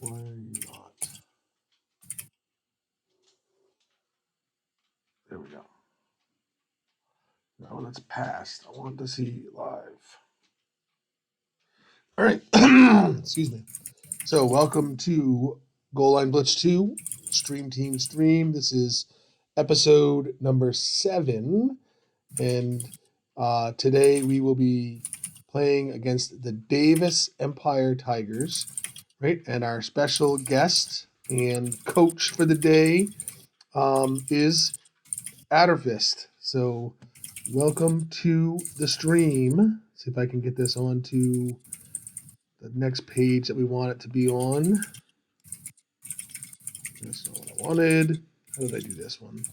Why not? There we go. Now that's passed. I want to see live. All right. Excuse me. So, welcome to Goal Line Blitz 2 Stream Team Stream. This is episode number 7. And today we will be playing against the Davis Empire Tigers, right? And our special guest and coach for the day is Adderfist. So, welcome to the stream. See if I can get this onto the next page that we want it to be on. That's not what I wanted. How did I do this one?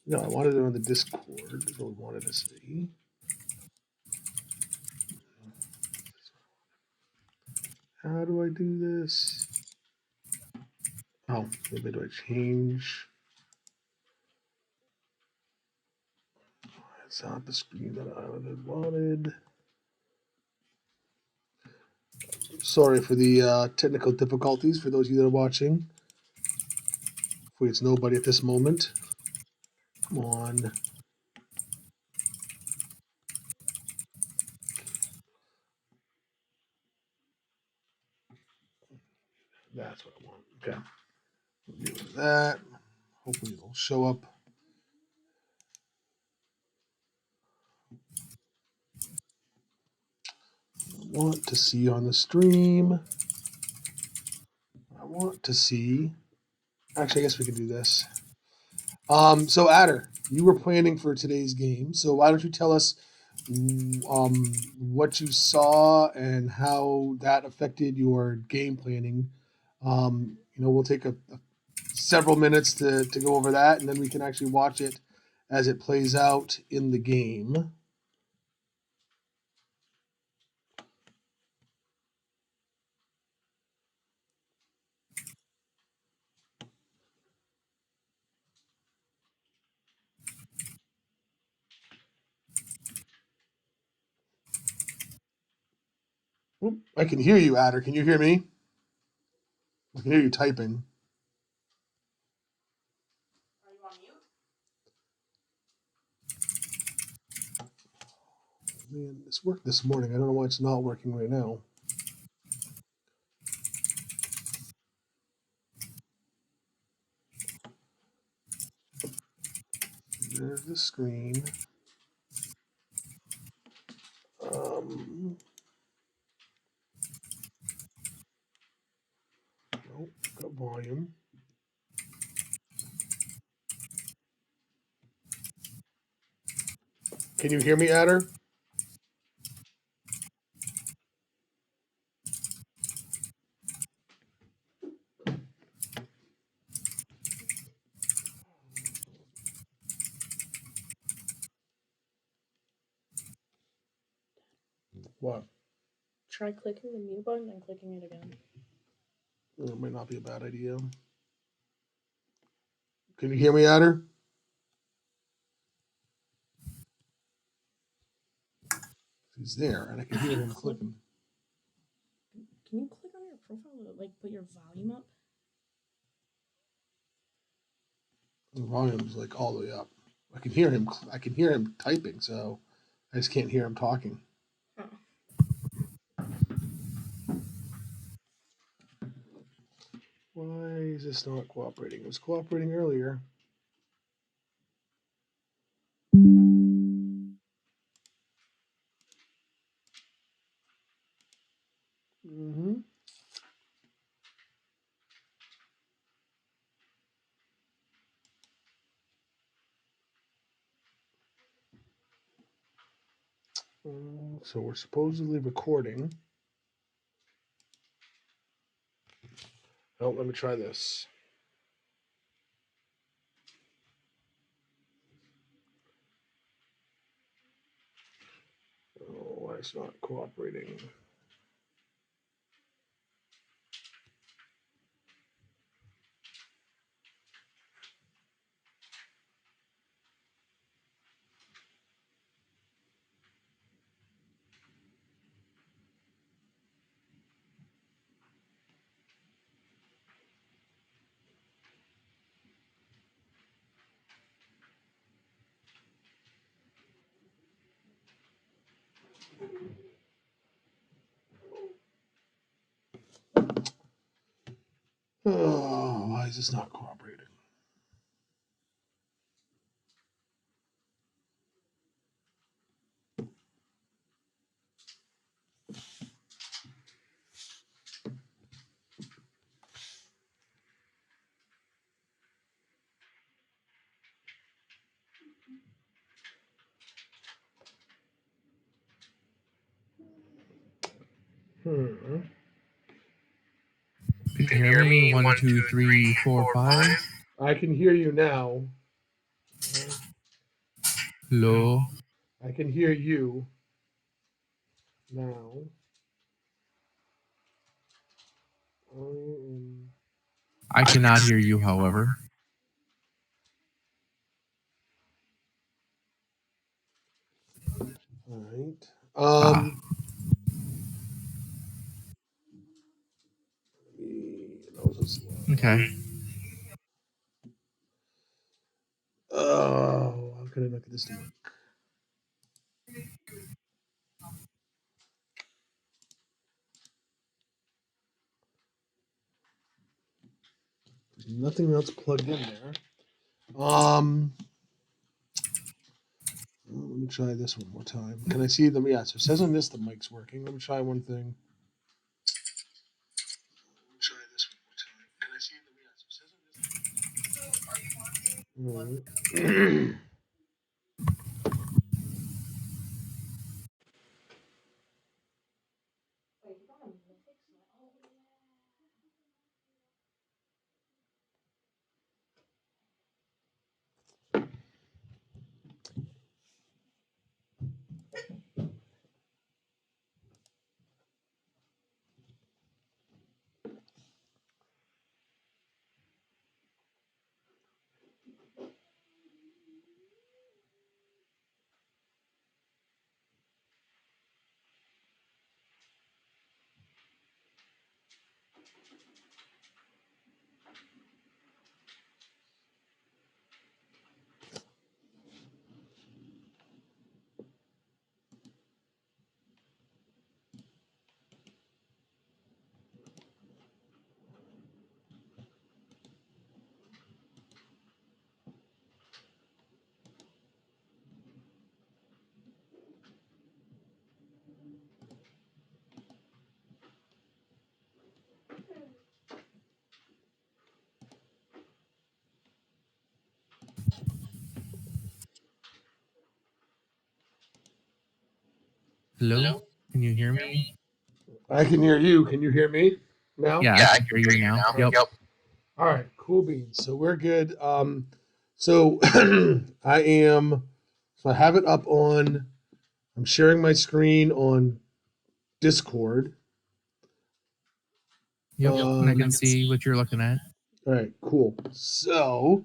No, I wanted it on the Discord. Is what we wanted to see. How do I do this? Oh, maybe do I change? It's not the screen that I would have wanted. Sorry for the technical difficulties for those of you that are watching. Hopefully it's nobody at this moment. Come on. That's what I want. Okay. Do that. Hopefully it'll show up. I want to see on the stream. I want to see. Actually, I guess we can do this. So Adder, you were planning for today's game. So why don't you tell us what you saw and how that affected your game planning? We'll take several minutes to go over that, and then we can actually watch it as it plays out in the game. Oop, I can hear you, Adder. Can you hear me? I can hear you typing. Are you on mute? Man, this worked this morning. I don't know why it's not working right now. There's the screen. Nope, got volume. Can you hear me, Adder? What? Try clicking the mute button and clicking it again. It might not be a bad idea. Can you hear me, Adder? He's there, and I can hear him clicking. Can you click on your profile to put your volume up? The volume's all the way up. I can hear him. I can hear him typing, so I just can't hear him talking. Huh. Why is this not cooperating? It was cooperating earlier. Mm-hmm. So we're supposedly recording. Oh, let me try this. Oh, why it's not cooperating? Oh, why is this not cooperating? Hmm. Can you hear me? 1, 2, 3, 4, 5. I can hear you now. Hello. I can hear you now. I cannot hear you, however. All right. Okay. Oh, how can I not get this to work? There's nothing else plugged in there. Let me try this one more time. Can I see them? Yeah, so it says on this the mic's working. Let me try one thing. Let me try this one more time. Can I see them? Yeah, so it says on this. Hello? Can you hear me? I can hear you. Can you hear me now? Yeah, I can hear you now. Yep. All right, cool beans. So we're good. So I have it up on. I'm sharing my screen on Discord. Yep. And I can see what you're looking at. All right, cool. So,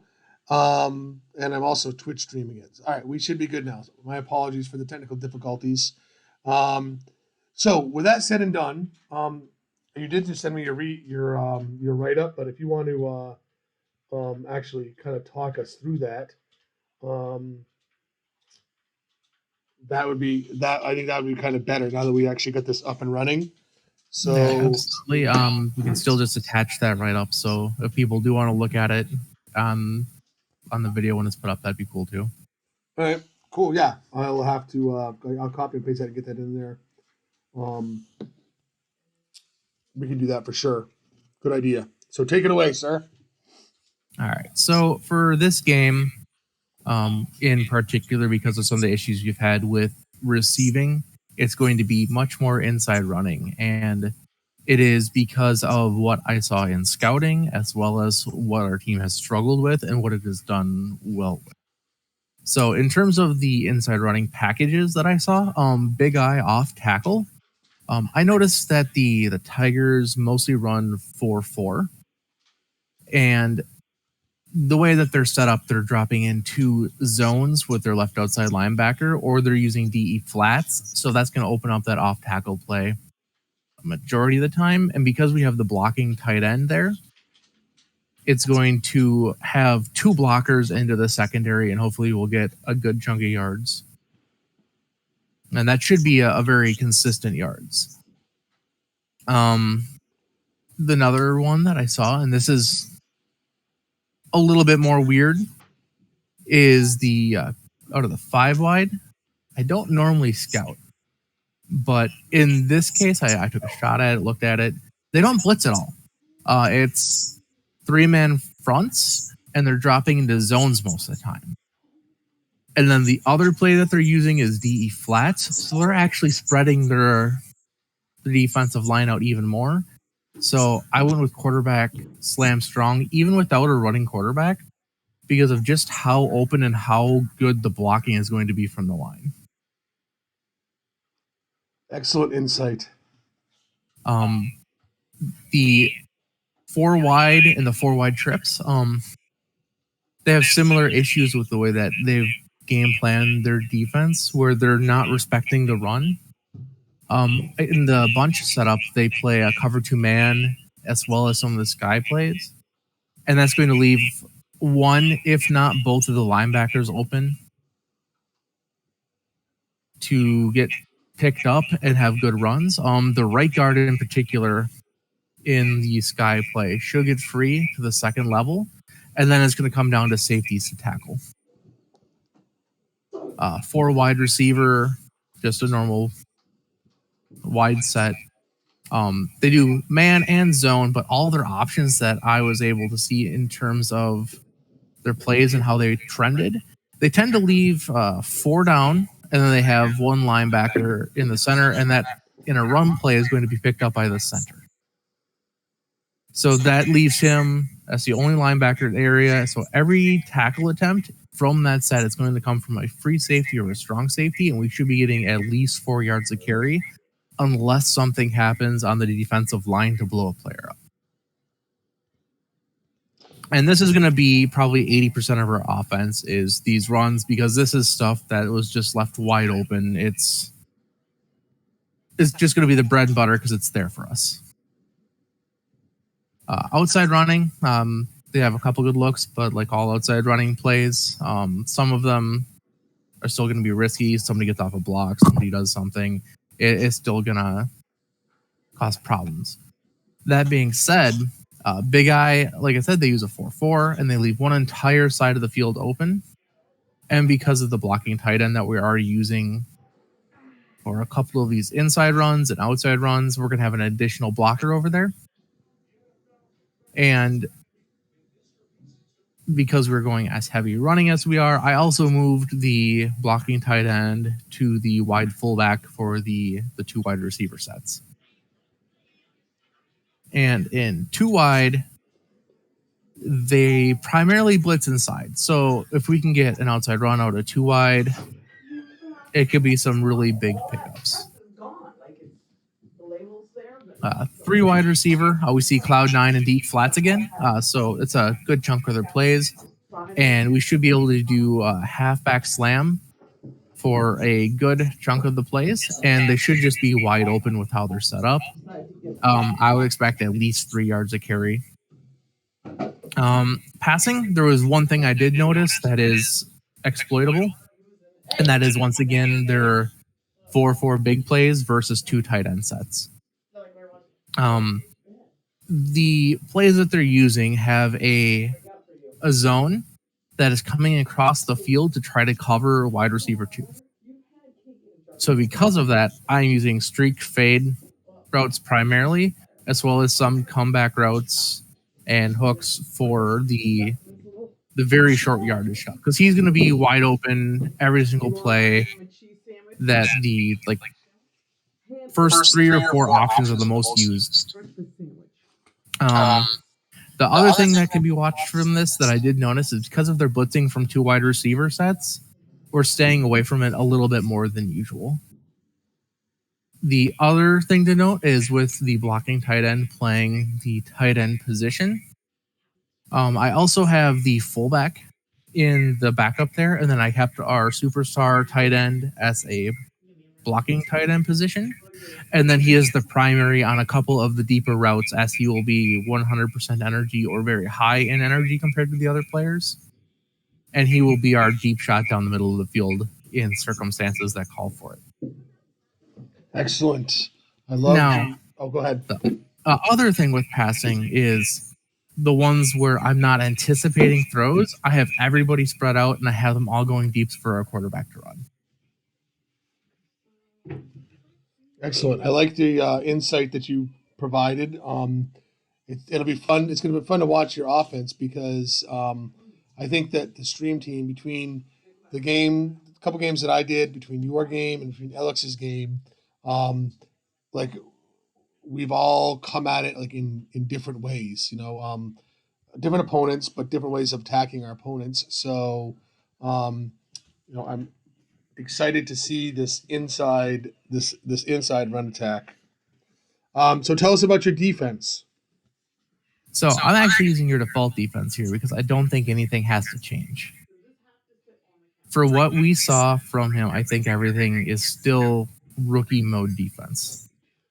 and I'm also Twitch streaming it. All right, we should be good now. My apologies for the technical difficulties. Um, so with that said and done, you did just send me your write up, but if you want to actually kind of talk us through that, um, that would be that. I think that would be kind of better now that we actually got this up and running. Yeah, So, absolutely. We can still just attach that right up. So if people do want to look at it on the video when it's put up, that'd be cool too. all right, cool. Yeah, I'll have to. I'll copy and paste that and get that in there. Um, we can do that for sure. Good idea. So take it away, sir. All right. So for this game, in particular, because of some of the issues you've had with receiving, it's going to be much more inside running. And it is because of what I saw in scouting, as well as what our team has struggled with and what it has done well with. So, in terms of the inside running packages that I saw, Big Eye off tackle, I noticed that the Tigers mostly run 4-4, and the way that they're set up, they're dropping in two zones with their left outside linebacker, or they're using DE flats. So that's going to open up that off tackle play majority of the time. And because we have the blocking tight end there, it's going to have two blockers into the secondary, and hopefully we'll get a good chunk of yards. And that should be a very consistent yards. another one that I saw, and this is a little bit more weird, is the out of the 5 wide. I don't normally scout, but in this case, I took a shot at it, looked at it. They don't blitz at all. It's 3-man fronts, and they're dropping into zones most of the time. And then the other play that they're using is DE flats, so they're actually spreading their defensive line out even more. So I went with quarterback slam strong, even without a running quarterback, because of just how open and how good the blocking is going to be from the line. Excellent insight. The 4 wide and the 4 wide trips, they have similar issues with the way that they've game planned their defense, where they're not respecting the run. In the bunch setup, they play a cover 2 man as well as some of the sky plays, and that's going to leave one, if not both, of the linebackers open to get picked up and have good runs. The right guard in particular in the sky play should get free to the second level, and then it's going to come down to safeties to tackle. 4 wide receiver, just a normal wide set. They do man and zone, but all their options that I was able to see in terms of their plays and how they trended, they tend to leave 4 down, and then they have 1 linebacker in the center, and that in a run play is going to be picked up by the center. So that leaves him as the only linebacker in the area. So every tackle attempt from that set is going to come from a free safety or a strong safety, and we should be getting at least 4 yards of carry, unless something happens on the defensive line to blow a player up. And this is going to be probably 80% of our offense is these runs, because this is stuff that was just left wide open. It's just going to be the bread and butter because it's there for us. Outside running, they have a couple good looks, but like all outside running plays, some of them are still going to be risky. Somebody gets off a block, somebody does something. It's still going to cause problems. That being said, Big Eye, like I said, they use a 4-4, and they leave one entire side of the field open. And because of the blocking tight end that we're already using for a couple of these inside runs and outside runs, we're going to have an additional blocker over there. And because we're going as heavy running as we are, I also moved the blocking tight end to the wide fullback for the 2 wide receiver sets. And in 2 wide, they primarily blitz inside. So if we can get an outside run out of 2 wide, it could be some really big pickups. 3 wide receiver, we see Cloud9 and deep flats again. So it's a good chunk of their plays. And we should be able to do a halfback slam for a good chunk of the plays. And they should just be wide open with how they're set up. I would expect at least 3 yards of carry. Passing, there was one thing I did notice that is exploitable. And that is, once again, their 4-4 big plays versus 2 tight end sets. The plays that they're using have a zone that is coming across the field to try to cover wide receiver 2. So because of that, I'm using streak fade routes primarily, as well as some comeback routes and hooks for the very short yardage stuff, because he's going to be wide open every single play. That the first 3 or 4 options are the most used. The other thing that can be watched from this that I did notice is because of their blitzing from 2 wide receiver sets, we're staying away from it a little bit more than usual. The other thing to note is with the blocking tight end playing the tight end position, I also have the fullback in the backup there, and then I kept our superstar tight end as a blocking tight end position. And then he is the primary on a couple of the deeper routes, as he will be 100% energy or very high in energy compared to the other players. And he will be our deep shot down the middle of the field in circumstances that call for it. Excellent. I love. Now, go ahead. Other thing with passing is the ones where I'm not anticipating throws. I have everybody spread out and I have them all going deep for our quarterback to run. Excellent. I like the insight that you provided. It'll be fun. It's going to be fun to watch your offense because I think that the stream team between the game, a couple games that I did, between your game and between Alex's game, um, like we've all come at it like in different ways. Different opponents, but different ways of attacking our opponents. So, I'm excited to see this inside run attack. So tell us about your defense. So I'm actually using your default defense here because I don't think anything has to change. For what we saw from him, I think everything is still rookie mode defense.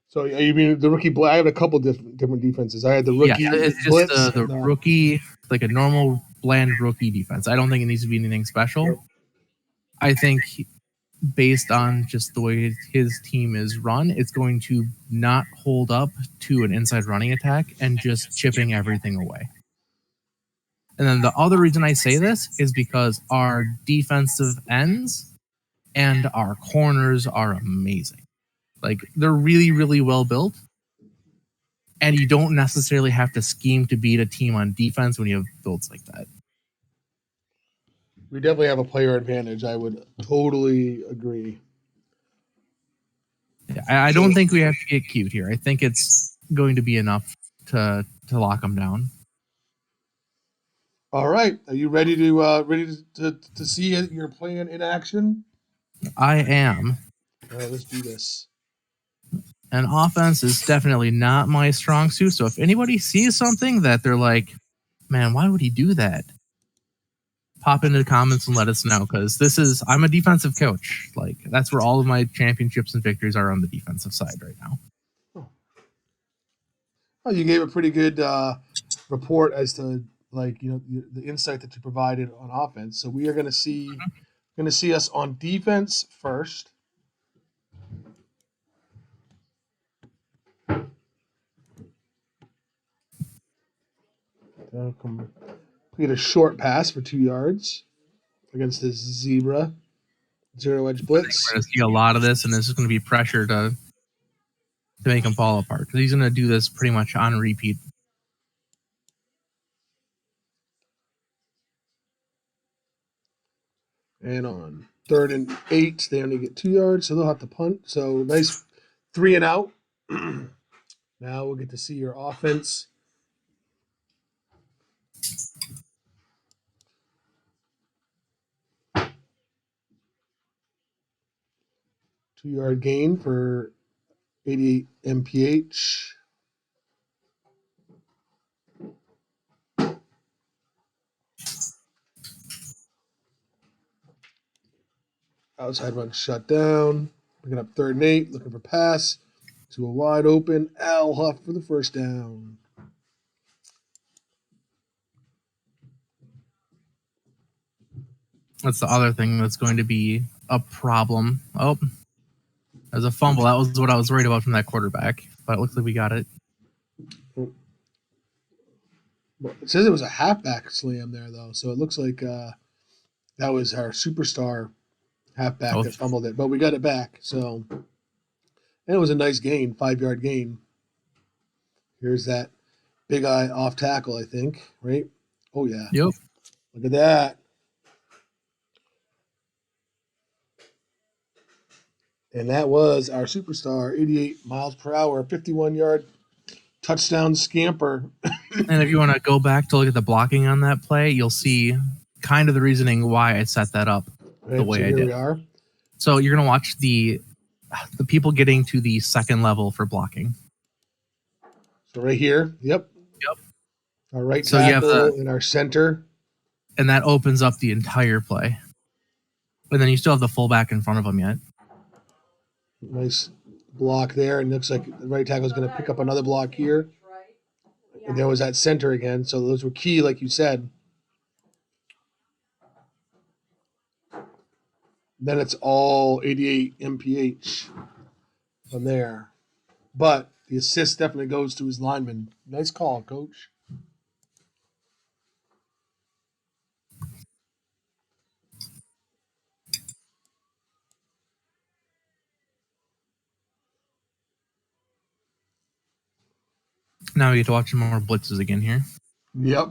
So you mean the rookie? I had a couple different defenses. I had the rookie it's just blitz. the rookie, like a normal bland rookie defense. I don't think it needs to be anything special. I think based on just the way his team is run, it's going to not hold up to an inside running attack and just chipping everything away. And then the other reason I say this is because our defensive ends and our corners are amazing. Like they're really, really well built. And you don't necessarily have to scheme to beat a team on defense when you have builds like that. We definitely have a player advantage. I would totally agree. Yeah, I don't think we have to get cute here. I think it's going to be enough to lock them down. All right, are you ready to see your plan in action? I am. All right, let's do this. And offense is definitely not my strong suit. So if anybody sees something that they're like, man, why would he do that? Pop into the comments and let us know, because I'm a defensive coach. Like that's where all of my championships and victories are, on the defensive side right now. Well, you gave a pretty good report as to the insight that you provided on offense. So we are going to see us on defense first. Complete a short pass for 2 yards against this zebra. Zero edge blitz. We're going to see a lot of this, and this is going to be pressure to make him fall apart, because he's going to do this pretty much on repeat. And on 3rd and 8, they only get 2 yards, so they'll have to punt. So nice 3 and out. Now we'll get to see your offense. Two-yard gain for 88 mph. Outside run shut down. Picking up 3rd and 8, looking for pass to a wide open Al Huff for the first down. That's the other thing that's going to be a problem. Oh, there's a fumble. That was what I was worried about from that quarterback, but it looks like we got it. Well, it says it was a halfback slam there, though, so it looks like that was our superstar halfback that fumbled it, but we got it back. So, and it was a nice gain, 5-yard gain. Here's that big eye off tackle, I think, right? Oh yeah. Yep. Look at that. And that was our superstar, 88 miles per hour, 51-yard touchdown scamper. And if you want to go back to look at the blocking on that play, you'll see kind of the reasoning why I set that up the way I did. We are. So you're going to watch the people getting to the second level for blocking. So right here, yep. Our right so tackle and our center. And that opens up the entire play. But then you still have the fullback in front of them yet. Nice block there. And looks like the right tackle is going to pick up another block here. And there was that center again. So those were key, like you said. Then it's all 88 mph from there. But the assist definitely goes to his lineman. Nice call, coach. Now we get to watch some more blitzes again here. Yep.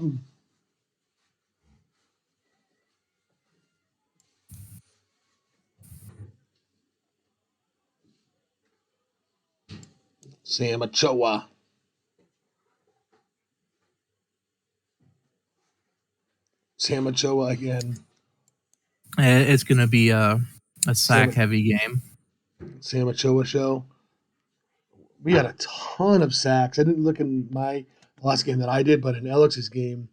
Sam Ochoa. Sam Ochoa again. It's going to be a sack-heavy game. Sam Ochoa show. We had a ton of sacks. I didn't look in my last game that I did, but in Alex's game,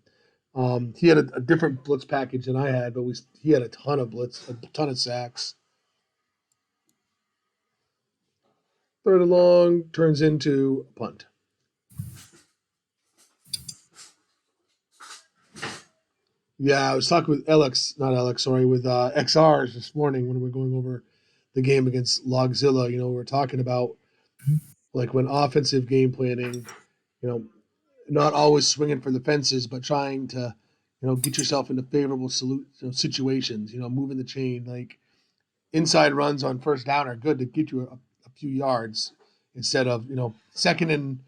he had a different blitz package than I had, but he had a ton of sacks. Third and long turns into a punt. Yeah, I was talking with with XRs this morning when we were going over the game against Logzilla. We were talking about like when offensive game planning, not always swinging for the fences, but trying to, get yourself into favorable situations. Moving the chain, like inside runs on first down are good to get you a few yards instead of second and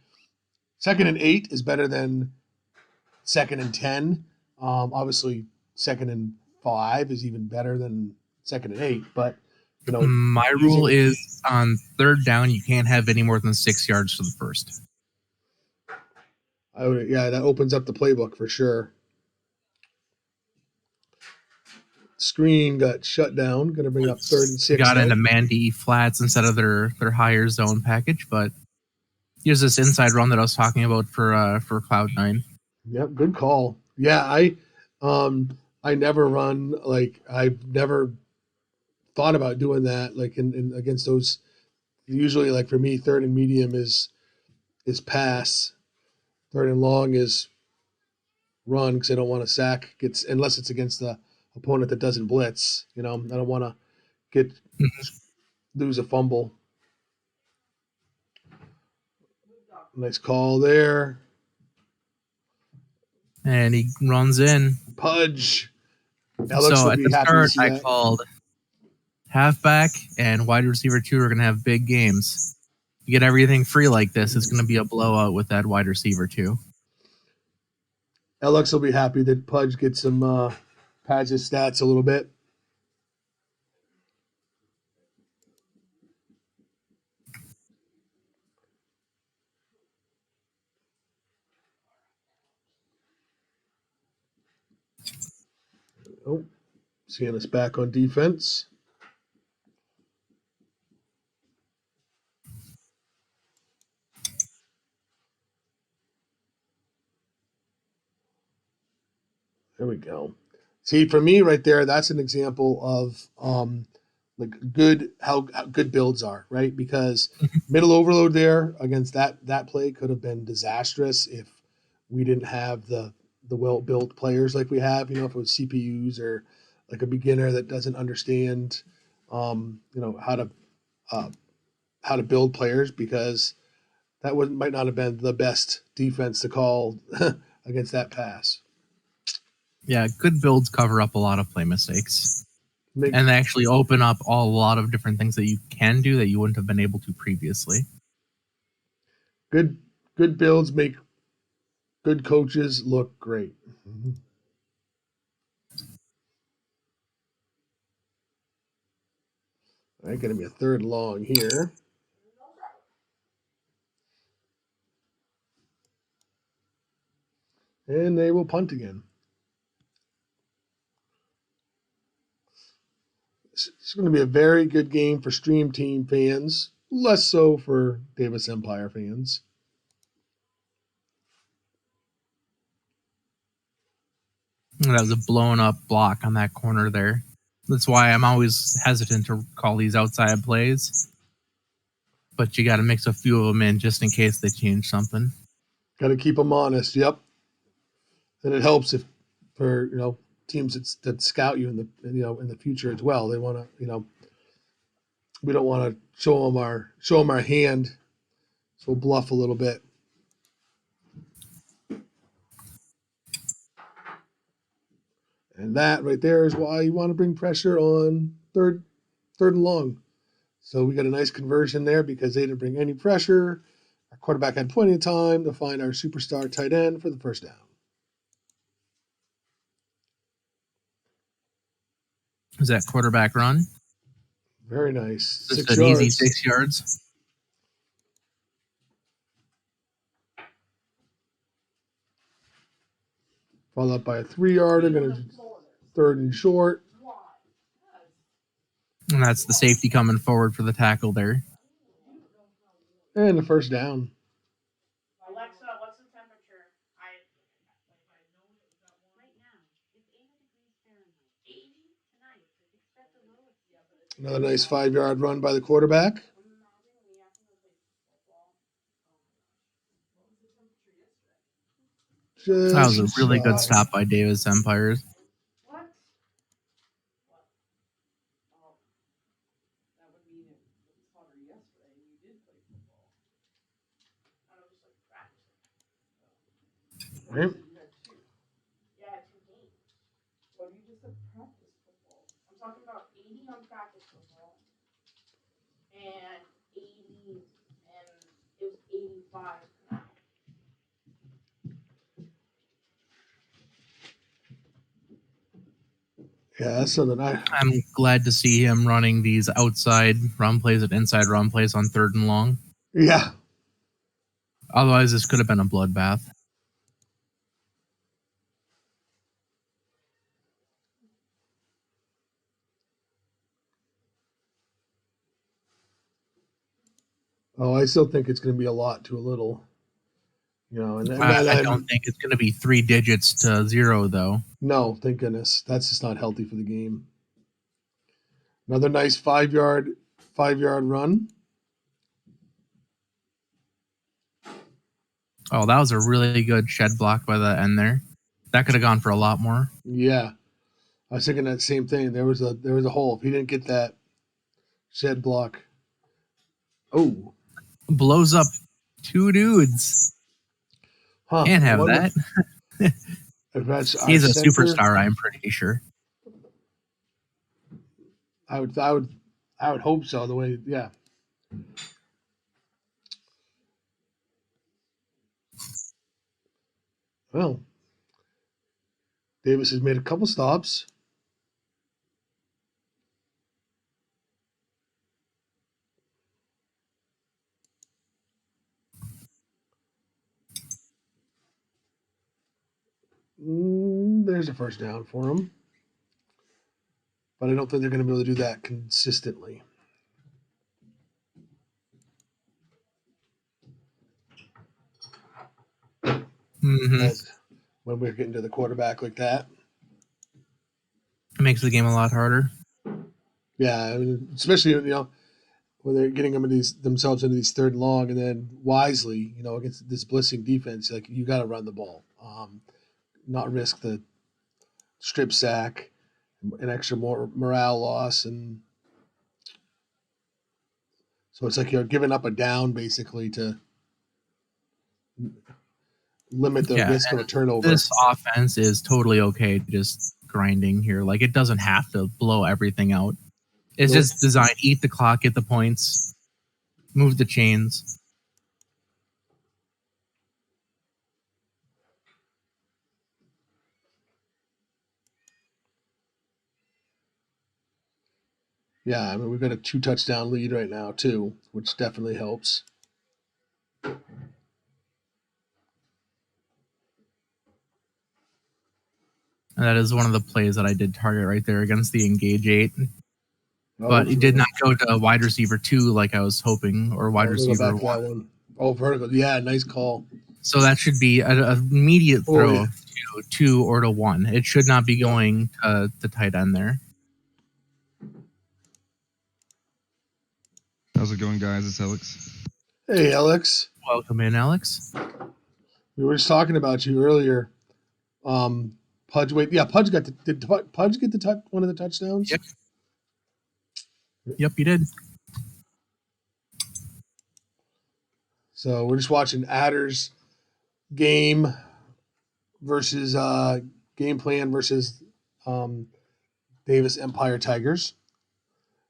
8 is better than second and 10. Obviously, second and 5 is even better than second and 8. But my rule is on third down you can't have any more than 6 yards to the first. That opens up the playbook for sure. Screen got shut down. Going to bring up 3rd and 6. Got into man-to-E flats instead of their higher zone package, but here's this inside run that I was talking about for Cloud9. Yep, good call. Yeah, I never run, like I've never thought about doing that, like in against those. Usually, like for me, 3rd and medium is pass. 3rd and long is run because I don't want to sack unless it's against the opponent that doesn't blitz. I don't want to lose a fumble. Nice call there. And he runs in. Pudge. Alex so at the start, I called halfback and wide receiver 2 are going to have big games. You get everything free like this, it's going to be a blowout with that wide receiver 2. Alex will be happy that Pudge gets some pads his stats a little bit. Oh, seeing us back on defense. There we go. See, for me right there, that's an example of how good builds are, right? Because middle overload there against that play could have been disastrous if we didn't have the well-built players like we have, if it was CPUs or like a beginner that doesn't understand how to build players, because that might not have been the best defense to call against that pass. Yeah, good builds cover up a lot of play mistakes. And they actually open up a lot of different things that you can do that you wouldn't have been able to previously. Good builds make good coaches look great. Mm-hmm. All right, going to be a 3rd long here. And they will punt again. It's going to be a very good game for Stream Team fans, less so for Davis Empire fans. That was a blown up block on that corner there. That's why I'm always hesitant to call these outside plays. But you got to mix a few of them in just in case they change something. Got to keep them honest. Yep. And it helps for teams that scout you in the future as well. They want to we don't want to show them our hand So we'll bluff a little bit. And that right there is why you want to bring pressure on third and long. So we got a nice conversion there because they didn't bring any pressure. Our quarterback had plenty of time to find our superstar tight end for the first down. Is that quarterback run? Very nice. Just 6 an yards. easy 6 yards. Followed up by a 3-yarder. Going to third and short. And that's the safety coming forward for the tackle there. And the first down. Alexa, what's the temperature? Another nice 5-yard run by the quarterback. That was a really good stop by Davis Empires. What? Right. Yeah, 2 games. What you just said practice football. I'm talking about 80 on practice football and 80 and it was 85 now. Yeah, that's something I'm glad to see him running these outside run plays and inside run plays on third and long. Yeah. Otherwise, this could have been a bloodbath. Oh, I still think it's going to be a lot to a little. You know, and I don't think it's going to be 3 digits to 0, though. No, thank goodness. That's just not healthy for the game. Another nice 5-yard run. Oh, that was a really good shed block by the end there. That could have gone for a lot more. Yeah. I was thinking that same thing. There was a hole. If he didn't get that shed block. Oh. Blows up 2 dudes. Huh. Can't have that. If that's He's a center, superstar, I'm pretty sure. I would hope so. The way, yeah. Well, Davis has made a couple stops. There's a first down for him. But I don't think they're going to be able to do that consistently. Mm-hmm. When we're getting to the quarterback like that. It makes the game a lot harder. Yeah, I mean, especially, when they're getting themselves into these third and long, and then wisely, against this blitzing defense, like you got to run the ball, not risk the strip sack, an extra more morale loss, and so it's like you're giving up a down basically to limit the risk of a turnover. This offense is totally okay just grinding here. Like, it doesn't have to blow everything out. It's just designed, eat the clock, get the points, move the chains. Yeah, I mean, we've got a 2-touchdown lead right now too, which definitely helps. And that is one of the plays that I did target right there against the Engage 8. But he did not go to wide receiver 2 like I was hoping, or wide receiver 1. Oh, vertical. Yeah, nice call. So that should be an immediate throw to 2 or to 1. It should not be going to the tight end there. How's it going, guys? It's Alex. Hey, Alex. Welcome in, Alex. We were just talking about you earlier. Pudge, Pudge did Pudge get one of the touchdowns? Yep, he did. So we're just watching Adder's game versus game plan versus um, Davis Empire Tigers.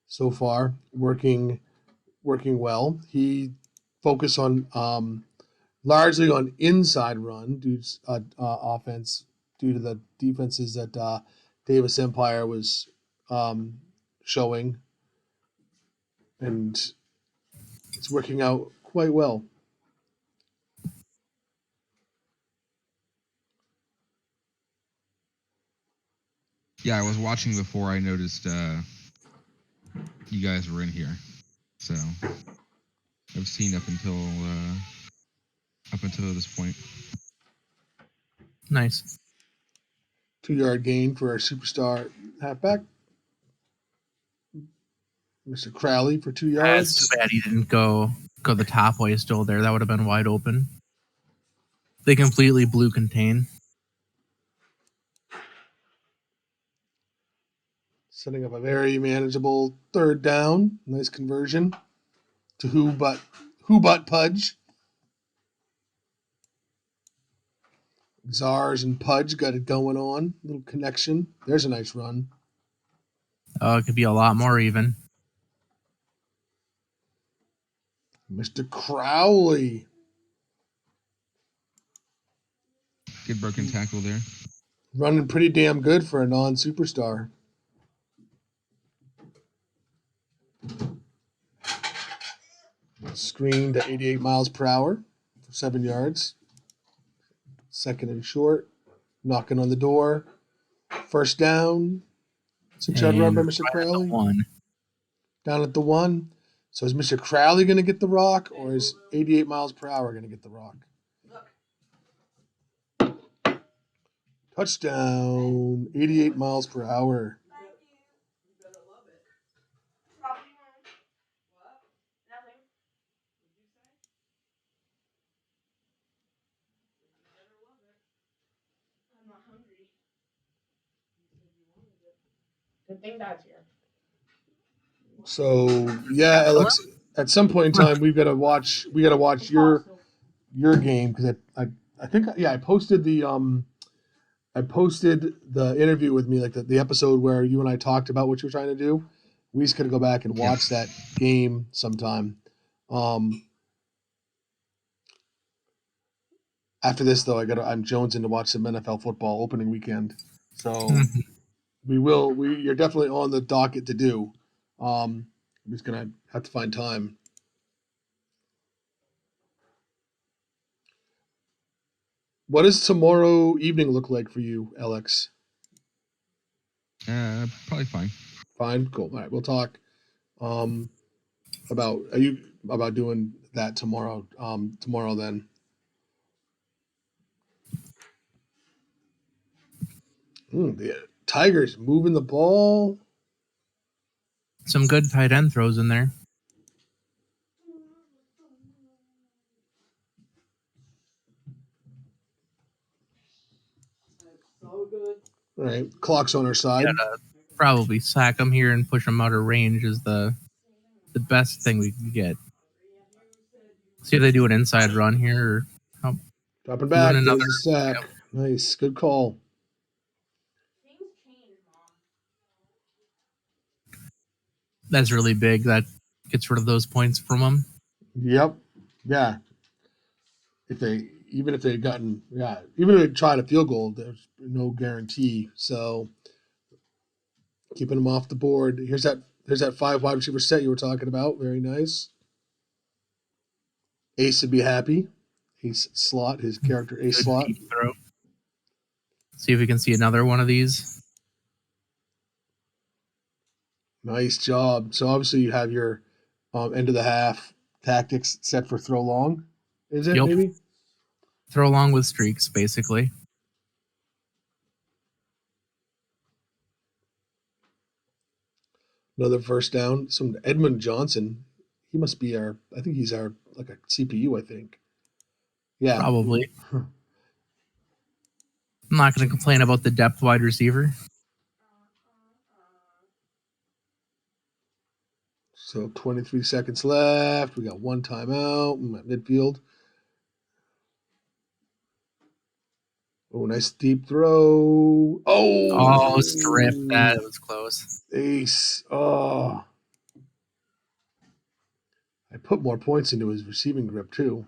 So far, working well. He focused on largely on inside run due to offense due to the defenses that Davis Empire was showing, and it's working out quite well. Yeah, I was watching before I noticed you guys were in here. So I've seen up until this point. Nice. 2-yard gain for our superstar halfback, Mr. Crowley, for 2 It's yards. too bad he didn't go the top way still there. That would have been wide open. They completely blew contain. Setting up a very manageable 3rd down. Nice conversion to who but Pudge. Czars and Pudge got it going on. Little connection. There's a nice run. It could be a lot more even. Mr. Crowley. Good broken tackle there. Running pretty damn good for a non-superstar. Screen to 88 miles per hour for 7 yards. 2nd and short. Knocking on the door. 1st down. 6-yard run by Mr. Right at the Crowley. 1. Down at the 1. So is Mr. Crowley going to get the rock, or is 88 miles per hour going to get the rock? Touchdown. 88 miles per hour. Good thing Dad's here. So yeah, Alex. At some point in time, we got to watch your game because I think I posted the interview with me, like the episode where you and I talked about what you were trying to do. We just got to go back and watch that game sometime. After this though, I'm jonesing to watch some NFL football opening weekend. So you're definitely on the docket to do. I'm just gonna have to find time. What does tomorrow evening look like for you, Alex? Probably fine. Fine, cool. All right, we'll talk about doing that tomorrow. Tomorrow then. The Tigers moving the ball. Some good tight end throws in there. So good. All right, clock's on our side. Probably sack them here and push them out of range is the best thing we can get. See if they do an inside run here. Or Dropping back. Doing There's another- a sack. yep. Nice, good call. Things change, Mom. That's really big. That gets rid of those points from them. Yep. Yeah. Even if they tried a field goal, there's no guarantee. So keeping them off the board. There's that 5 wide receiver set you were talking about. Very nice. Ace would be happy. Ace Slot, his character Ace Good Slot. deep throw. See if we can see another one of these. Nice job. So obviously you have your end of the half tactics set for throw long. Is it Yep. maybe? Throw along with streaks, basically. Another 1st down. Some Edmund Johnson. He must be I think he's our like a CPU, I think. Yeah. Probably. I'm not going to complain about the depth wide receiver. So 23 seconds left. We got one timeout in midfield. Oh, nice deep throw. Oh, strip that. It was close. Ace. Oh. I put more points into his receiving grip, too.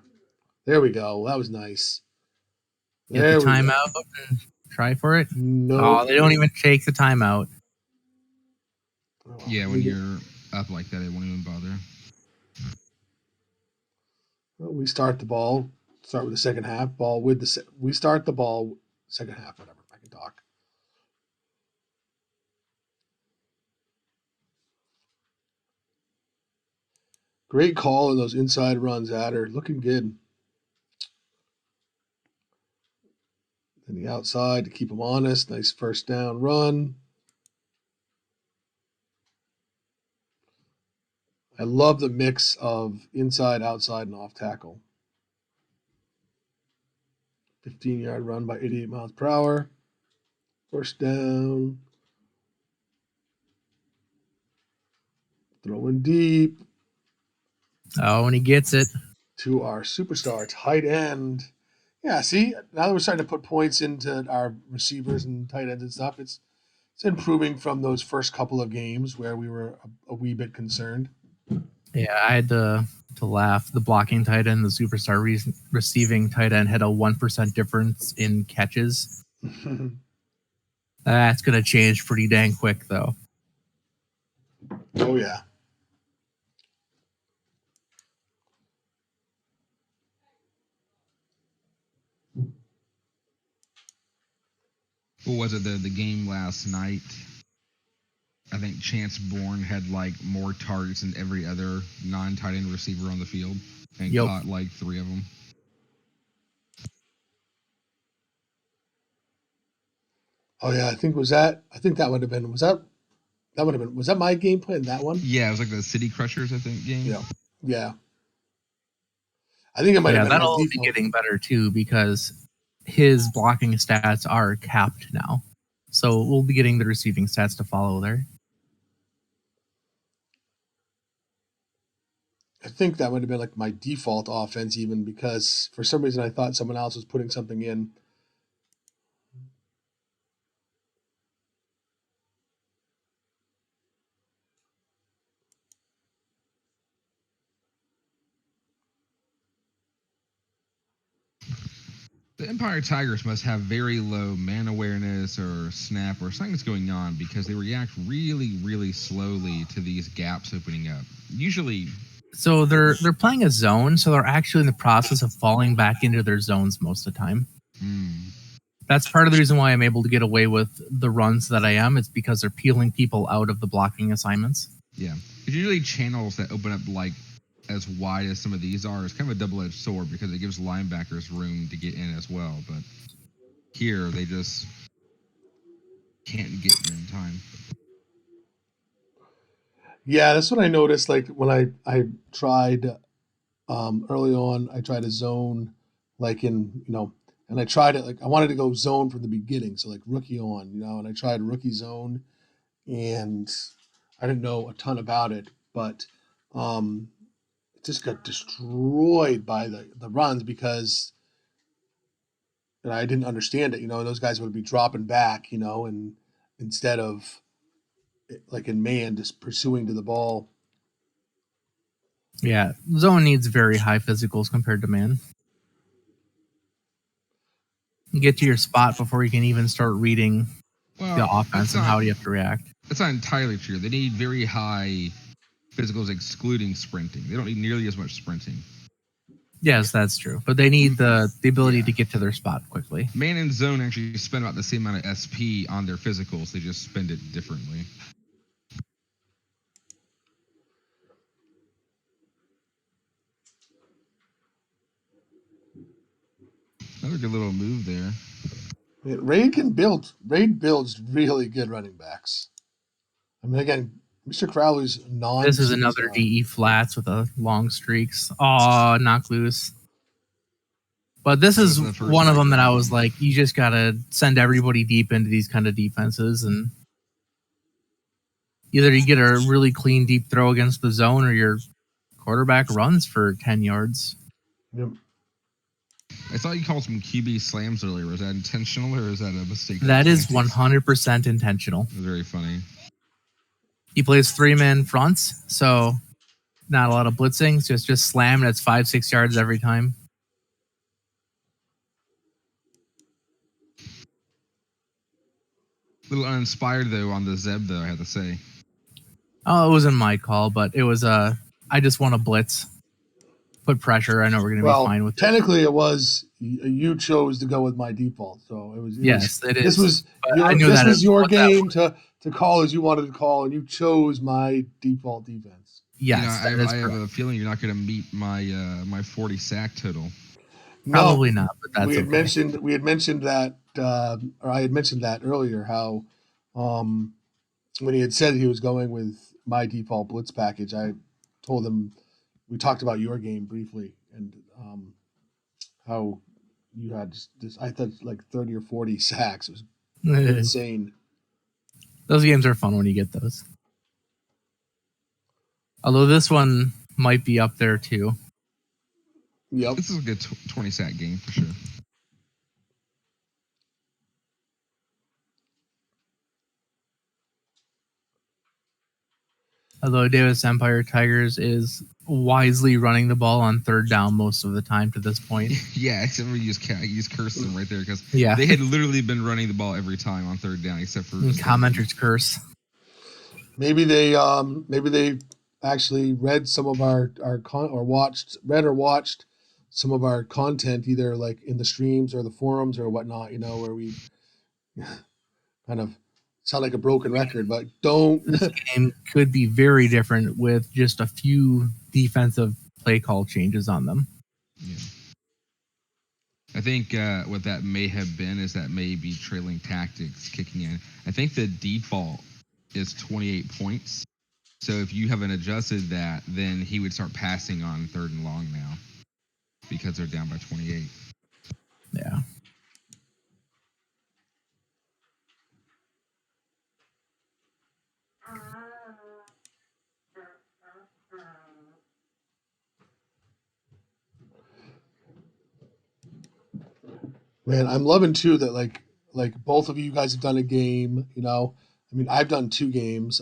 There we go. That was nice. Get There the we go. timeout and try for it. No. Oh, they don't even take the timeout. Oh, Yeah, when you're up like that, it won't even bother. Well, we start the ball. Start with the second half. Ball with the. We start the ball second half. Whatever. I can talk. Great call in those inside runs, Adder. Looking good. And the outside to keep him honest. Nice first down run. I love the mix of inside, outside, and off tackle. 15-yard run by 88 miles per hour. First down. Throwing deep Oh, and he gets it. to our superstar tight end. Yeah, see, now that we're starting to put points into our receivers and tight ends and stuff, it's improving from those first couple of games where we were a wee bit concerned. Yeah, I had to laugh. The blocking tight end, the superstar receiving tight end had a 1% difference in catches. That's going to change pretty dang quick, though. Oh, yeah. What was it, the game last night? I think Chance Bourne had like more targets than every other non-tight end receiver on the field and caught like 3 of them. Oh yeah, I think that would have been was that my game plan, that one? Yeah, it was like the City Crushers, I think, game. Yeah. I think it might have been that'll my be getting better too because his blocking stats are capped now. So we'll be getting the receiving stats to follow there. I think that would have been like my default offense, even because for some reason I thought someone else was putting something in. The Empire Tigers must have very low man awareness or snap or something's going on because they react really, really slowly to these gaps opening up. Usually, so they're playing a zone, so they're actually in the process of falling back into their zones most of the time. That's part of the reason why I'm able to get away with the runs that I am. It's because they're peeling people out of the blocking assignments. Yeah, it's usually channels that open up like as wide as some of these are. It's kind of a double-edged sword because it gives linebackers room to get in as well. But here, they just can't get there in time. Yeah, that's what I noticed. Like when I tried early on, I tried a zone, like and I tried it like I wanted to go zone from the beginning, so like rookie on, and I tried rookie zone, and I didn't know a ton about it, but it just got destroyed by the runs because I didn't understand it. Those guys would be dropping back, and instead of like in man just pursuing to the ball. Yeah, zone needs very high physicals compared to man. You get to your spot before you can even start reading the offense and how you have to react. That's not entirely true. They need very high physicals excluding sprinting. They don't need nearly as much sprinting. Yes, that's true. But they need the ability to get to their spot quickly. Man and zone actually spend about the same amount of SP on their physicals. They just spend it differently. Another good little move there. Raid builds really good running backs. I mean, again, Mr. Crowley's This is another DE flats with a long streaks. Oh, knock loose. But this is one of them that I was like, you just got to send everybody deep into these kind of defenses. And Either you get a really clean deep throw against the zone, or your quarterback runs for 10 yards. Yep. I thought you called some QB slams earlier. Was that intentional or is that a mistake? That is 100% intentional. It was very funny. He plays 3-man fronts, so not a lot of blitzing. So it's just slam, and it's 5-6 yards every time. A little uninspired though on the Zeb though, I have to say. Oh, it wasn't my call, but it was I just want to blitz, put pressure. I know we're going to be fine with it. Technically, it was you chose to go with my default, so it was. Yes, it is. This was your game to call as you wanted to call, and you chose my default defense. Yes, I have a feeling you're not going to meet my my 40 sack total. Probably not, but that's we had okay. We had mentioned that, or I had mentioned that earlier. How when he had said he was going with my default blitz package, I told him we talked about your game briefly and how you had this. I thought like 30 or 40 sacks. It was insane. Those games are fun when you get those. Although this one might be up there too. Yep. This is a good 20 sack game for sure. Although Davis Empire Tigers is wisely running the ball on third down most of the time to this point. Yeah, except for you just cursed them right there because yeah, they had literally been running the ball every time on third down except for commenters curse. Maybe they actually read some of our watched some of our content either like in the streams or the forums or whatnot, where we kind of sound like a broken record, but This game could be very different with just a few defensive play call changes on them. Yeah. I think what that may have been is that may be trailing tactics kicking in. I think the default is 28 points. So if you haven't adjusted that, then he would start passing on third and long now because they're down by 28. Yeah. Man, I'm loving too that like both of you guys have done a game. I mean, I've done 2 games.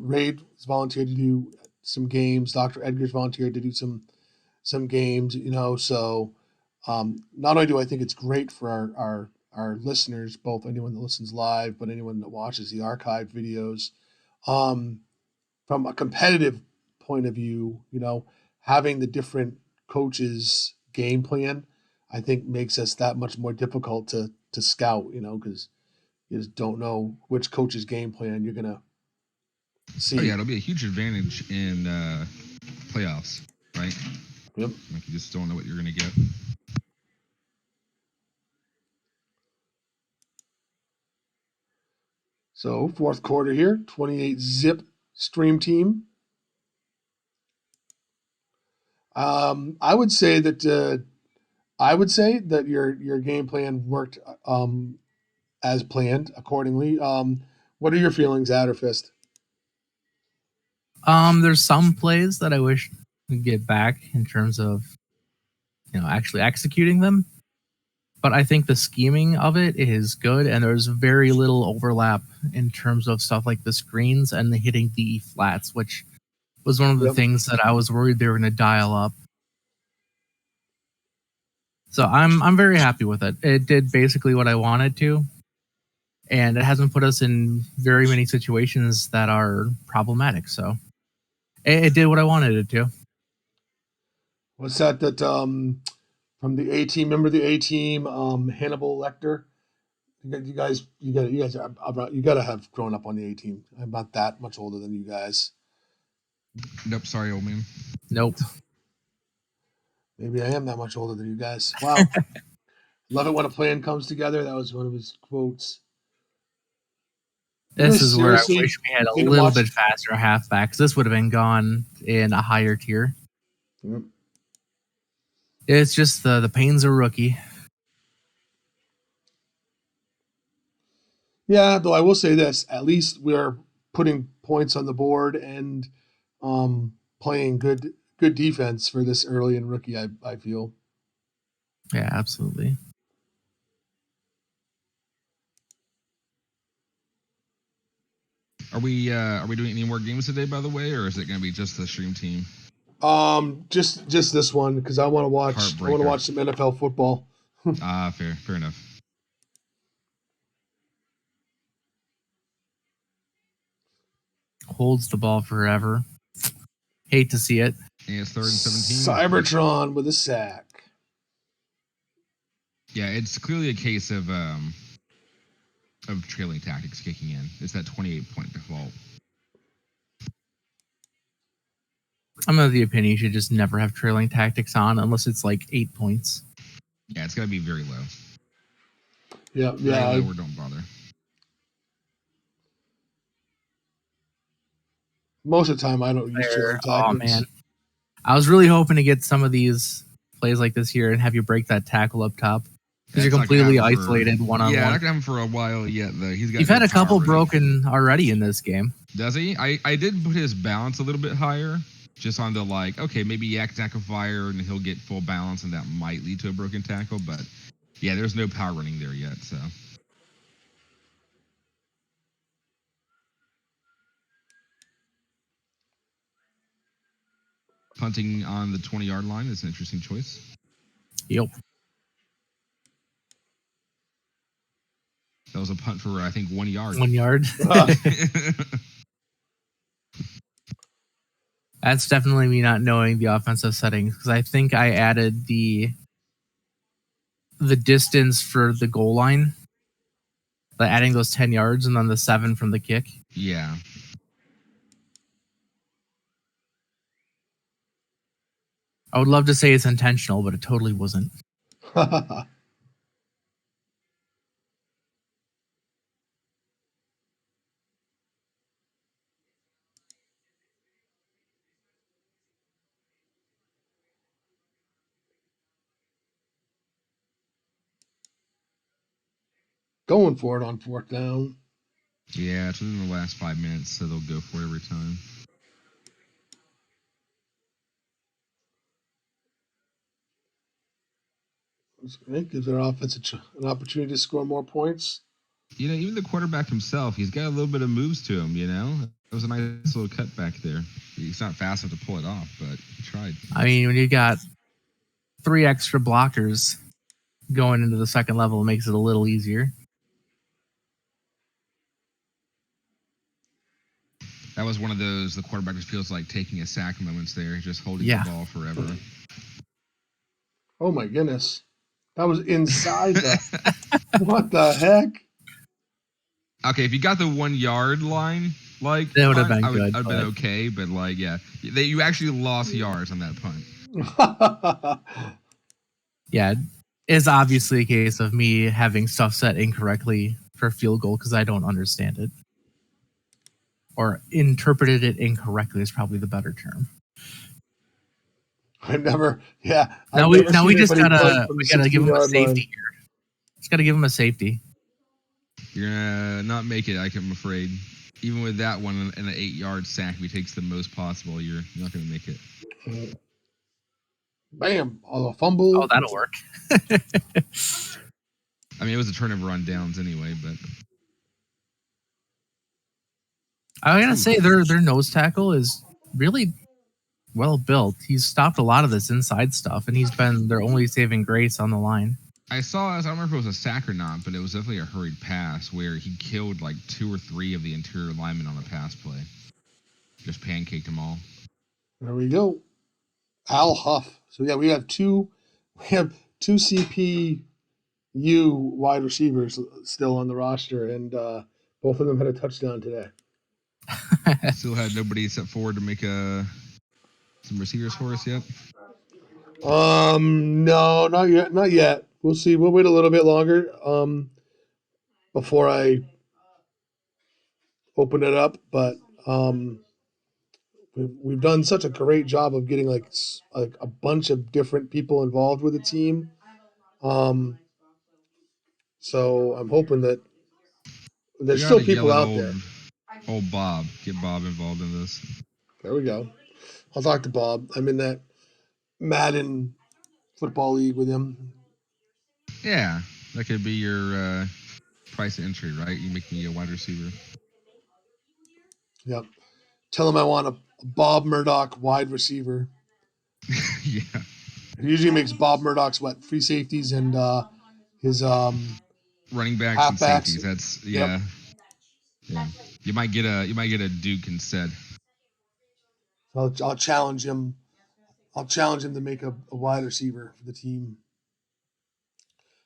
Raid has volunteered to do some games. Dr. Edgar's volunteered to do some games. So not only do I think it's great for our listeners, both anyone that listens live, but anyone that watches the archived videos. From a competitive point of view, having the different coaches' game plan, I think makes us that much more difficult to scout, because you just don't know which coach's game plan you're gonna see. Oh yeah, it'll be a huge advantage in playoffs, right? Yep. Like you just don't know what you're gonna get. So fourth quarter here, 28 zip stream team. I would say that your game plan worked as planned accordingly. What are your feelings, Adderfist? There's some plays that I wish we'd get back in terms of actually executing them. But I think the scheming of it is good, and there's very little overlap in terms of stuff like the screens and the hitting the flats, which was one of the things that I was worried they were going to dial up. So I'm very happy with it. It did basically what I wanted to, and it hasn't put us in very many situations that are problematic. So it did what I wanted it to. What's that from the A team? Remember the A team, Hannibal Lecter? You guys got to have grown up on the A team. I'm not that much older than you guys. Nope, sorry, old man. Nope. Maybe I am that much older than you guys. Wow. Love it when a plan comes together. That was one of his quotes. This is where I wish we had a little bit faster halfback, because this would have been gone in a higher tier. Yep. It's just the pain's a rookie. Yeah, though I will say this: at least we're putting points on the board and playing good defense for this early in rookie. I feel. Yeah, absolutely. Are we doing any more games today, by the way, or is it going to be just the stream team? Just this one because I want to watch. I want to Heartbreaker. watch some NFL football. Fair enough. Holds the ball forever. Hate to see it. And it's 3rd and 17. Cybertron with a sack. Yeah, it's clearly a case of trailing tactics kicking in. It's that 28-point default. I'm of the opinion you should just never have trailing tactics on unless it's like 8 points. Yeah, it's got to be very low. Yeah. Very low or don't bother. Most of the time, I don't use trailing tactics. Oh man, I was really hoping to get some of these plays like this here and have you break that tackle up top because you're completely isolated one on one. Yeah, not gonna have him for a while yet though. You've had a couple broken already in this game. Does he? I did put his balance a little bit higher, just on the like, okay, maybe yak tackle fire and he'll get full balance and that might lead to a broken tackle, but yeah, there's no power running there yet, so. Punting on the 20-yard line is an interesting choice. Yep. That was a punt for, I think, 1 yard. 1 yard. That's definitely me not knowing the offensive settings because I think I added the distance for the goal line, by adding those 10 yards and then the 7 from the kick. Yeah. I would love to say it's intentional, but it totally wasn't. Going for it on 4th down. Yeah, it's within the last 5 minutes, so they'll go for it every time. It gives their offense an opportunity to score more points. You know, even the quarterback himself, he's got a little bit of moves to him, you know? It was a nice little cut back there. He's not fast enough to pull it off, but he tried. I mean, when you got 3 extra blockers going into the second level, it makes it a little easier. That was one of those, the quarterback just feels like taking a sack moments there, just holding the ball forever. Oh my goodness. That was inside the... What the heck? Okay, if you got the 1 yard line, like that would have been good. I'd been okay, but like, yeah, you actually lost yards on that punt. Yeah, it's obviously a case of me having stuff set incorrectly for field goal because I don't understand it. Or interpreted it incorrectly is probably the better term. I never, yeah. Now we just gotta give him a safety here. Just gotta give him a safety. You're gonna not make it, I'm afraid. Even with that one and an 8-yard sack, if he takes the most possible, you're not gonna make it. Bam! Oh, a fumble. Oh, that'll work. I mean, it was a turnover on downs anyway, but I gotta say their nose tackle is really well built. He's stopped a lot of this inside stuff, and he's been their only saving grace on the line. I don't remember if it was a sack or not, but it was definitely a hurried pass where he killed like 2 or 3 of the interior linemen on the pass play. Just pancaked them all. There we go. Al Huff. So yeah, we have two CPU wide receivers still on the roster, and both of them had a touchdown today. Still had nobody set forward to make some receivers for us yet? No, not yet. We'll see. We'll wait a little bit longer before I open it up, but we've done such a great job of getting like a bunch of different people involved with the team. So I'm hoping that there's still people out there. Old Bob. Get Bob involved in this. There we go. I'll talk to Bob. I'm in that Madden football league with him. Yeah, that could be your price of entry, right? You make me a wide receiver. Yep. Tell him I want a Bob Murdoch wide receiver. Yeah. He usually makes Bob Murdoch's free safeties and his Running backs and halfbacks. safeties. That's yeah. Yeah. You might get a Duke instead. I'll challenge him. I'll challenge him to make a wide receiver for the team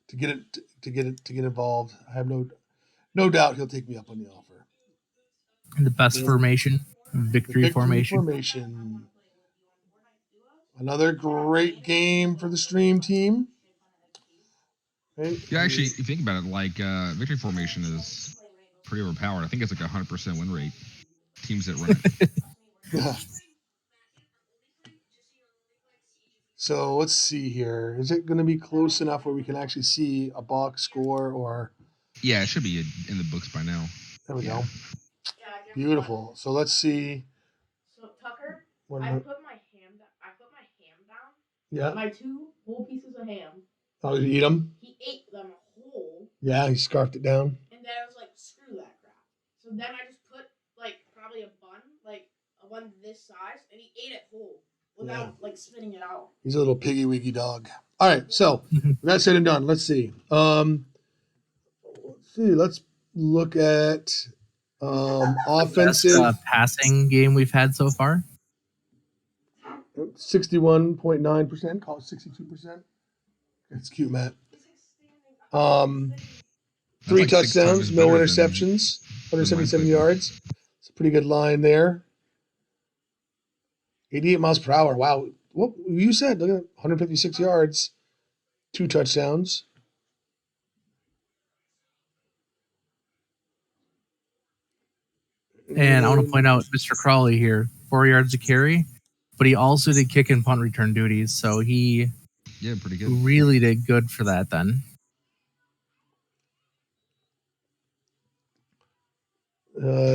to get involved. I have no doubt he'll take me up on the offer. The best formation, victory formation. Another great game for the stream team. Right? Yeah, actually, if you think about it, like victory formation is pretty overpowered. I think it's like 100% win rate. Teams that run it. Yeah. So let's see here. Is it going to be close enough where we can actually see a box score or? Yeah, it should be in the books by now. There we Yeah. go. Beautiful. So let's see. So Tucker, When I put my ham down. Yeah. My 2 whole pieces of ham. Oh, did he eat them? He ate them whole. Yeah, he scarfed it down. And then I was like, screw that crap. So then I just put like probably a bun this size, and he ate it whole without like spitting it out. He's a little piggy wiggy dog. All right, so with that said and done, let's see. Let's look at offensive. Best, passing game we've had so far. 61.9%. Call it 62%. That's cute, Matt. 3 like touchdowns, 6 no better interceptions, 177 than yards. It's a pretty good line there. 88 miles per hour. Wow. What you said? Look at 156 yards, 2 touchdowns. And I want to point out Mr. Crawley here, 4 yards to carry, but he also did kick and punt return duties, so he pretty good. Really did good for that then.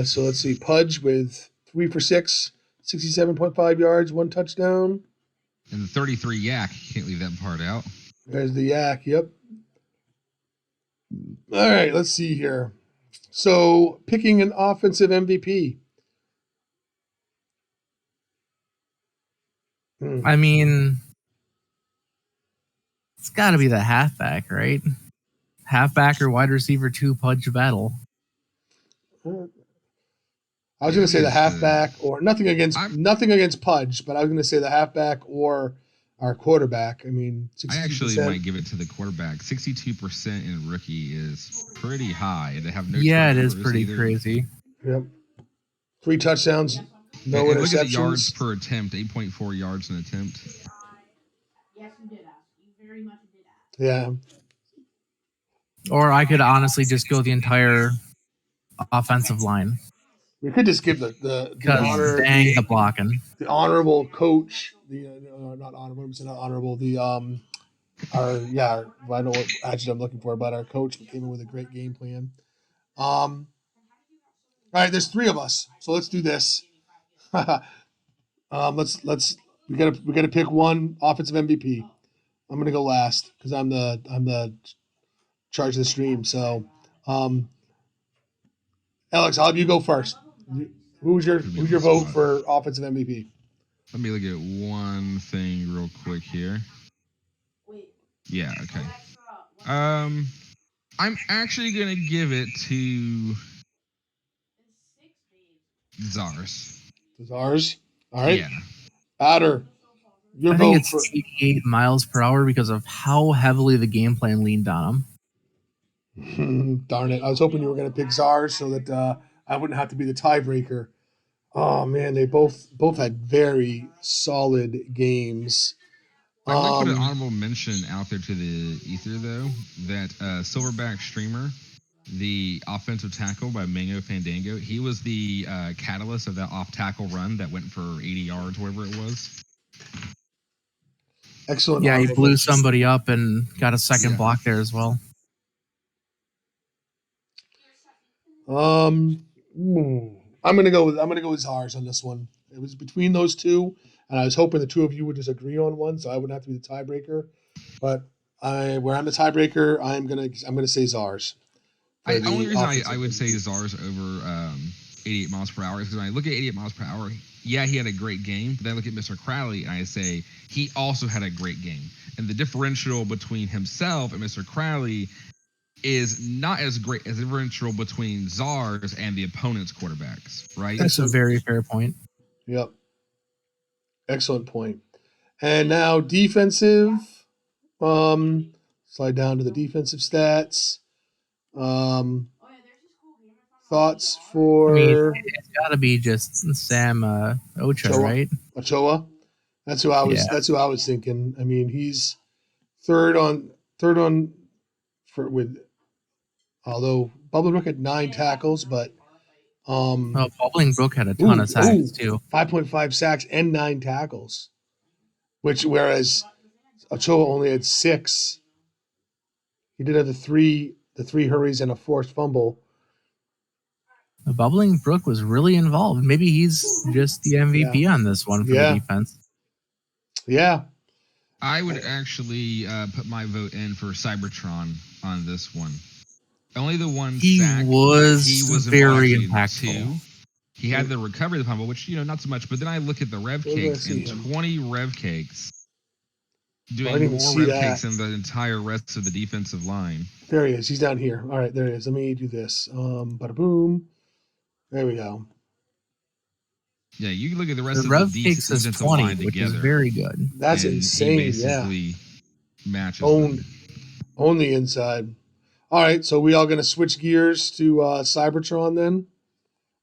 So let's see. Pudge with 3 for 6, 67.5 yards, 1 touchdown. And the 33 yak, can't leave that part out. There's the yak. Yep. All right, let's see here. So picking an offensive MVP. I mean, it's got to be the halfback, right? Halfback or wide receiver 2 Pudge battle. I was going to say the halfback or nothing against Pudge, but I was going to say the halfback or our quarterback. I mean, 62%. I actually might give it to the quarterback. 62% in rookie is pretty high. They have no. Yeah, it is pretty crazy. Yep. 3 touchdowns, no interceptions. Look at the yards per attempt. 8.4 yards an attempt. Yes, you did ask. You very much did ask. Yeah. Or I could honestly just go the entire offensive line. We could just give the honor, dang the blocking. The honorable coach, not honorable, not honorable. I know what adjective I'm looking for, but our coach came in with a great game plan. All right, there's 3 of us, so let's do this. We gotta pick one offensive MVP. I'm gonna go last because I'm the charge of the stream. So, Alex, I'll have you go first. Who's your vote for offensive MVP? Let me look at one thing real quick here. Wait. Yeah. Okay. I'm actually gonna give it to Czars. Czars. All right. Yeah. Adder, your I vote think it's 88 miles per hour because of how heavily the game plan leaned on him. Darn it. I was hoping you were going to pick Czars so that I wouldn't have to be the tiebreaker. Oh, man, they both had very solid games. I'd like to put an honorable mention out there to the ether, though, that Silverback Streamer, the offensive tackle by Mango Fandango, he was the catalyst of that off-tackle run that went for 80 yards, whatever it was. Excellent. Yeah, he blew somebody up and got a second block there as well. I'm gonna go with Zars on this one. It was between those two, and I was hoping the two of you would just agree on one, so I wouldn't have to be the tiebreaker. But where I'm the tiebreaker, I'm gonna say Zars for Only the reason I offensive would say MVP. Zars over 88 miles per hour is because when I look at 88 miles per hour, yeah, he had a great game. But then I look at Mr. Crowley and I say he also had a great game. And the differential between himself and Mr. Crowley is not as great as the differential between Zars and the opponent's quarterbacks, right? That's a very fair point. Yep, excellent point. And now defensive. Slide down to the defensive stats. Thoughts I mean, for it's got to be just Sam Ocha, Ochoa? right? Ochoa. That's who I was. Yeah. That's who I was thinking. I mean, he's third on for with. Although Bubba Rook had 9 tackles, but Oh, Bubbling Brook had a ton of sacks too. 5.5 sacks and 9 tackles. Whereas Ochoa only had 6. He did have the three hurries and a forced fumble. Bubbling Brook was really involved. Maybe he's just the MVP on this one for the defense. Yeah. I would actually put my vote in for Cybertron on this one. Only the one sack. He was very impactful. 2. He had the recovery of the fumble, which, not so much. But then I look at the rev cakes and 20 rev cakes doing more rev cakes than the entire rest of the defensive line. There he is. He's down here. All right, there he is. Let me do this. Bada boom. There we go. Yeah, you can look at the rest the of rev the cakes is 20, which is very good. That's insane. He basically matches on the inside. All right, so we all going to switch gears to Cybertron then,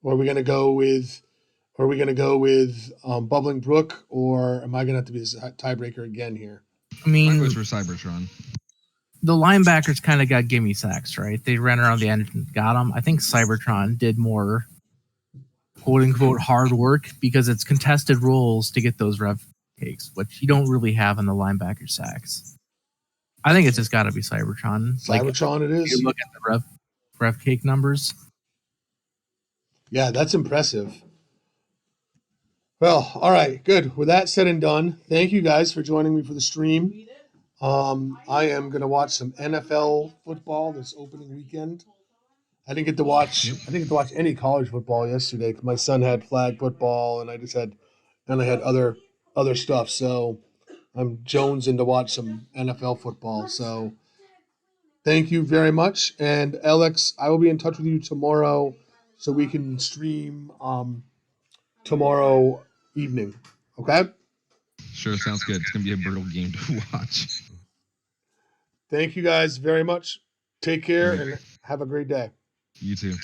or are we going to go with Bubbling Brook, or am I going to have to be the tiebreaker again here? I mean, mine goes for Cybertron. The linebackers kind of got gimme sacks, right? They ran around the end and got them. I think Cybertron did more quote unquote hard work because it's contested roles to get those rev cakes, which you don't really have in the linebacker sacks. I think it's just got to be Cybertron. Cybertron, it is. You look at the rev cake numbers. Yeah, that's impressive. Well, all right, good. With that said and done, thank you guys for joining me for the stream. I am going to watch some NFL football this opening weekend. I didn't get to watch any college football yesterday because my son had flag football and I had other stuff. So I'm jonesing to watch some NFL football. So thank you very much. And Alex, I will be in touch with you tomorrow so we can stream tomorrow evening. Okay? Sure, sounds good. It's going to be a brutal game to watch. Thank you guys very much. Take care and have a great day. You too.